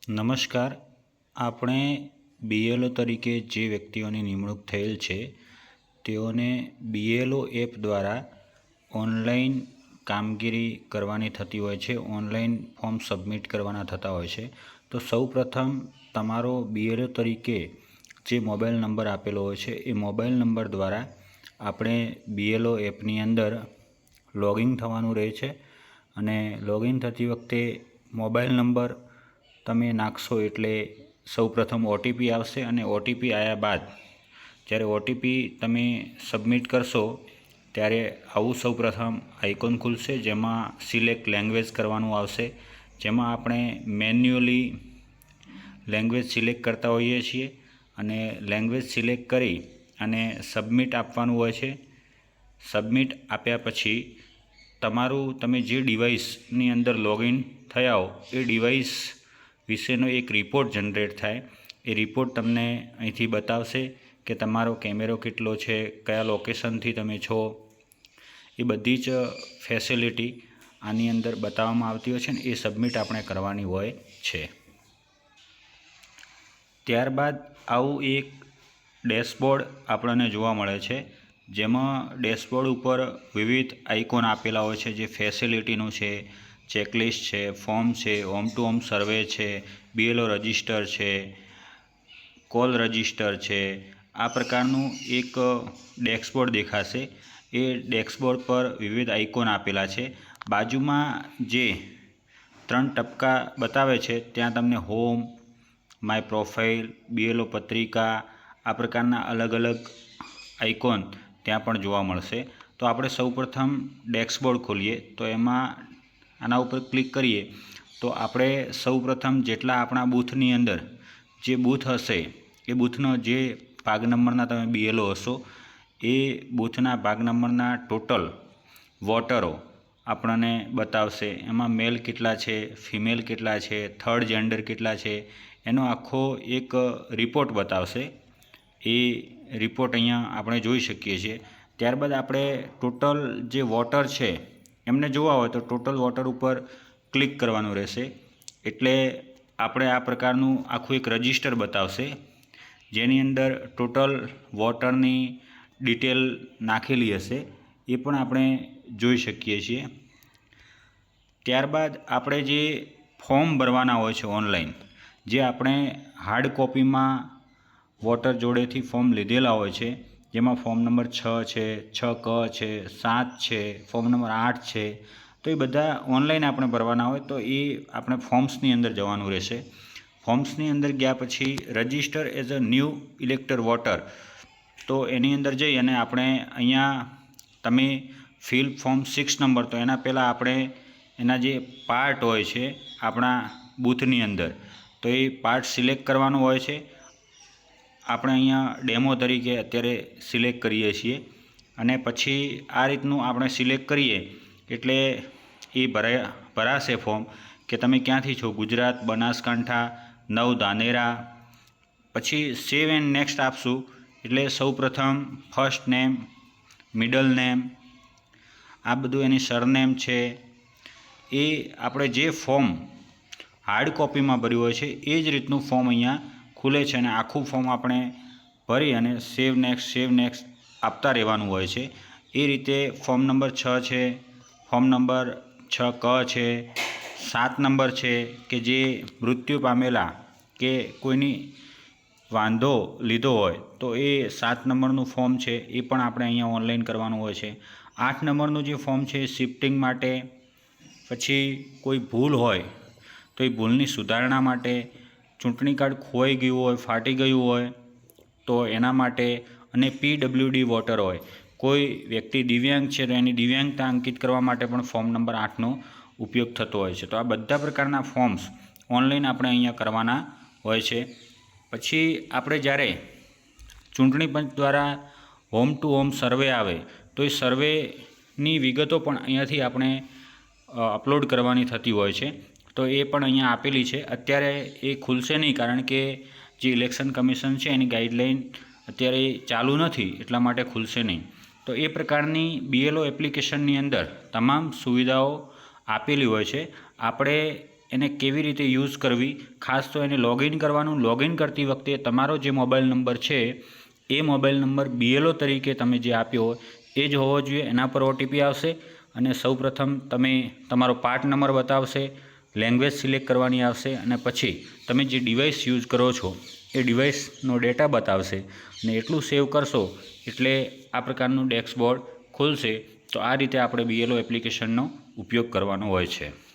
નમસ્કાર. આપણે બીએલઓ તરીકે જે વ્યક્તિઓની નિમણૂક થયેલ છે તેઓને બીએલઓ એપ દ્વારા ઓનલાઈન કામગીરી કરવાની થતી હોય છે, ઓનલાઈન ફોર્મ સબમિટ કરવાના થતા હોય છે. તો સૌપ્રથમ તમારો બીએલઓ તરીકે જે મોબાઈલ નંબર આપેલો હોય છે એ મોબાઈલ નંબર દ્વારા આપણે બીએલઓ એપની અંદર લોગિન થવાનું રહે છે અને લોગિન થતી વખતે મોબાઈલ નંબર તમે નાખશો એટલે સૌપ્રથમ ઓટીપી આવશે અને ઓટીપી આવ્યા બાદ જ્યારે ઓટીપી તમે સબમિટ કરશો ત્યારે આવું સૌપ્રથમ આઇકોન ખુલશે, જેમાં સિલેક્ટ લેંગ્વેજ કરવાનું આવશે, જેમાં આપણે મેન્યુઅલી લેંગ્વેજ સિલેક્ટ કરતા હોઈએ છીએ અને લેંગ્વેજ સિલેક્ટ કરી અને સબમિટ આપવાનું હોય છે. સબમિટ આપ્યા પછી તમે જે ડિવાઇસની અંદર લોગિન થયા હો એ ડિવાઇસ વિશેનો એક રિપોર્ટ જનરેટ થાય. એ રિપોર્ટ તમને અહીંથી બતાવશે કે તમારો કેમેરો કેટલો છે, કયા લોકેશનથી તમે છો, એ બધી જ ફેસિલિટી આની અંદર બતાવવામાં આવતી હોય છે ને એ સબમિટ આપણે કરવાની હોય છે. ત્યારબાદ આવું એક ડેશબોર્ડ આપણને જોવા મળે છે, જેમાં ડેશબોર્ડ ઉપર વિવિધ આઇકોન આપેલા હોય છે, જે ફેસિલિટીનું છે, ચેકલિસ્ટ છે, ફોર્મ છે, હોમ ટુ હોમ સર્વે છે, બીએલઓ રજિસ્ટર છે, કોલ રજિસ્ટર છે. આ પ્રકારનું એક ડેશબોર્ડ દેખાશે. એ ડેશબોર્ડ પર વિવિધ આઇકોન આપેલા છે. બાજુમાં જે 3 ટપકા બતાવે છે ત્યાં તમને હોમ, માય પ્રોફાઇલ, બીએલઓ પત્રિકા, આ પ્રકારના અલગ અલગ આઇકોન ત્યાં પણ જોવા મળશે. તો આપણે સૌપ્રથમ ડેશબોર્ડ ખોલીએ તો એમાં આના ઉપર ક્લિક કરીએ તો આપણે સૌપ્રથમ જેટલા આપણા બૂથની અંદર જે બૂથ હશે એ બૂથનો જે ભાગ નંબરના તમે બીએલઓ હશો એ બૂથના ભાગ નંબરના ટોટલ વોટરો આપણને બતાવશે. એમાં મેલ કેટલા છે, ફિમેલ કેટલા છે, થર્ડ જેન્ડર કેટલા છે, એનો આખો એક રિપોર્ટ બતાવશે. એ રિપોર્ટ અહીંયા આપણે જોઈ શકીએ છીએ. ત્યારબાદ આપણે ટોટલ જે વોટર છે એમને જોવા હોય તો ટોટલ વોટર ઉપર ક્લિક કરવાનું રહેશે. એટલે આપણે આ પ્રકારનું આખું એક રજિસ્ટર બતાવશે, જેની અંદર ટોટલ વોટરની ડિટેલ નાખેલી હશે, એ પણ આપણે જોઈ શકીએ છીએ. ત્યારબાદ આપણે જે ફોર્મ ભરવાના હોય છે ઓનલાઈન, જે આપણે હાર્ડ કોપીમાં વોટર જોડેથી ફોર્મ લીધેલા હોય છે, જેમાં ફોર્મ નંબર 6 છે, 6ક છે, 7 છે, ફોર્મ નંબર 8 છે, તો એ બધા ઓનલાઈન આપણે ભરવાના હોય. તો એ આપણે ફોર્મ્સની અંદર જવાનું રહેશે. ફોર્મ્સની અંદર ગયા પછી register as a new elector water, તો એની અંદર જઈ અને આપણે અહીંયા તમે ફિલ ફોર્મ 6 નંબર, તો એના પહેલાં આપણે એના જે પાર્ટ હોય છે આપણા બૂથની અંદર, તો એ પાર્ટ સિલેક્ટ કરવાનો હોય છે. આપણે અહીંયા ડેમો તરીકે અત્યારે સિલેક્ટ કરીએ છીએ અને પછી આ રીતનું આપણે સિલેક્ટ કરીએ એટલે એ ભરાશે ફોર્મ કે તમે ક્યાંથી છો, ગુજરાત, બનાસકાંઠા, નવ ધાનેરા. પછી સેવ એન્ડ નેક્સ્ટ આપશું એટલે સૌપ્રથમ ફર્સ્ટ નેમ, મિડલ નેમ, આ બધું એની સરનેમ છે. એ આપણે જે ફોર્મ હાર્ડ કોપીમાં ભર્યું હોય છે એ જ રીતનું ફોર્મ અહીંયા ખુલે છે અને આખું ફોર્મ આપણે ભરી અને સેવ નેક્સ્ટ આપતા રહેવાનું હોય છે. એ રીતે ફોર્મ નંબર 6 છે, ફોર્મ નંબર 6ક છે, 7 નંબર છે કે જે મૃત્યુ પામેલા કે કોઈની વાંધો લીધો હોય તો એ 7 નંબરનું ફોર્મ છે, એ પણ આપણે અહીંયા ઓનલાઈન કરવાનું હોય છે. 8 નંબરનું જે ફોર્મ છે શિફ્ટિંગ માટે, પછી કોઈ ભૂલ હોય તો એ ભૂલની સુધારણા માટે, ચૂંટણી કાર્ડ ખોવાઈ ગયું હોય, ફાટી ગયું હોય તો એના માટે, અને પીડબ્લ્યુડી વોટર હોય, કોઈ વ્યક્તિ દિવ્યાંગ છે તો એની દિવ્યાંગતા અંકિત કરવા માટે પણ ફોર્મ નંબર 8નો ઉપયોગ થતો હોય છે. તો આ બધા પ્રકારના ફોર્મ્સ ઓનલાઈન આપણે અહીંયા કરવાના હોય છે. પછી આપણે જ્યારે ચૂંટણી પંચ દ્વારા હોમ ટુ હોમ સર્વે આવે તો એ સર્વેની વિગતો પણ અહીંયાથી આપણે અપલોડ કરવાની થતી હોય છે. તો એ પણ અહીંયા આપેલી છે. અત્યારે એ ખુલશે નહીં, કારણ કે જે ઇલેક્શન કમિશન છે એની ગાઈડલાઇન અત્યારે ચાલુ નથી, એટલા માટે ખુલશે નહીં. તો એ પ્રકારની બીએલઓ એપ્લિકેશનની અંદર તમામ સુવિધાઓ આપેલી હોય છે. આપણે એને કેવી રીતે યુઝ કરવી, ખાસ તો એને લોગિન કરવાનું. લોગિન કરતી વખતે તમારો જે મોબાઈલ નંબર છે એ મોબાઈલ નંબર BLO તરીકે તમે જે આપ્યો હોય એ જ હોવો જોઈએ. એના પર OTP આવશે અને સૌપ્રથમ તમે તમારો પાર્ટ નંબર બતાવશે, લેંગ્વેજ સિલેક્ટ કરવાની આવશે અને પછી તમે જે ડિવાઇસ યુઝ કરો છો એ ડિવાઇસનો ડેટા બતાવશે અને એટલું સેવ કરશો એટલે આ પ્રકારનું ડેસ્કબોર્ડ ખુલશે. તો આ રીતે આપણે BLO એપ્લિકેશનનો ઉપયોગ કરવાનો હોય છે.